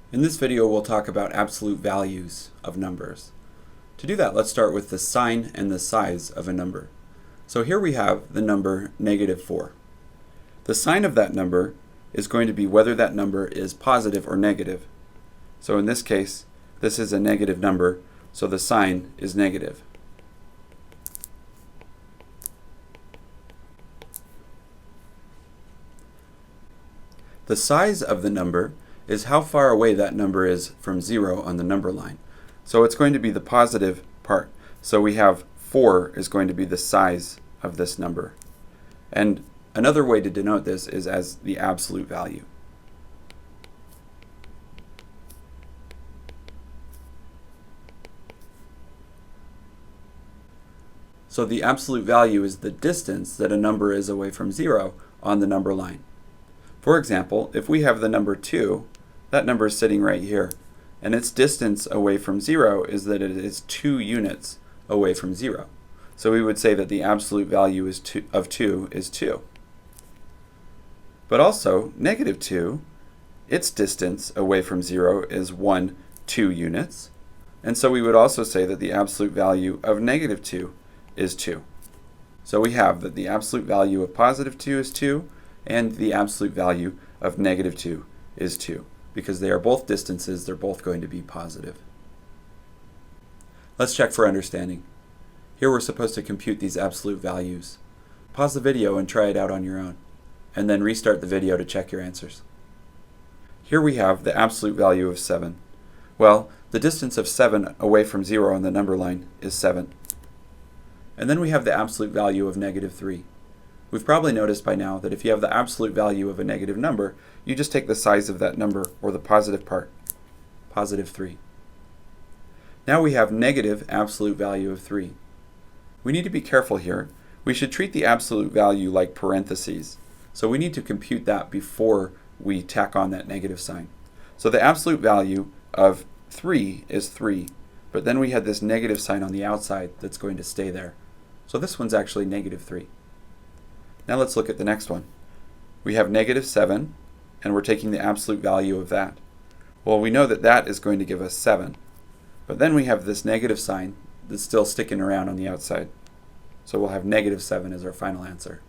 In this video, we'll talk about absolute values of numbers. To do that, let's start with the sign and the size of a number. So here we have the number -4. The sign of that number is going to be whether that number is positive or negative. So in this case, this is a negative number, so the sign is negative. The size of the number is how far away that number is from 0 on the number line. So it's going to be the positive part. So we have 4 is going to be the size of this number. And another way to denote this is as the absolute value. So the absolute value is the distance that a number is away from 0 on the number line. For example, if we have the number 2, that number is sitting right here, and its distance away from 0 is that it is 2 units away from 0. So we would say that the absolute value of 2 is 2. But also, -2, its distance away from 0 is 2 units, and so we would also say that the absolute value of -2 is 2. So we have that the absolute value of +2 is 2, and the absolute value of -2 is 2. Because they are both distances, they're both going to be positive. Let's check for understanding. Here we're supposed to compute these absolute values. Pause the video and try it out on your own, and then restart the video to check your answers. Here we have the absolute value of 7. Well, the distance of 7 away from 0 on the number line is 7. And then we have the absolute value of -3. We've probably noticed by now that if you have the absolute value of a negative number, you just take the size of that number, or the positive part, +3. Now we have negative absolute value of 3. We need to be careful here. We should treat the absolute value like parentheses. So we need to compute that before we tack on that negative sign. So the absolute value of 3 is 3, but then we had this negative sign on the outside that's going to stay there. So this one's actually -3. Now let's look at the next one. We have -7, and we're taking the absolute value of that. Well, we know that that is going to give us 7. But then we have this negative sign that's still sticking around on the outside. So we'll have -7 as our final answer.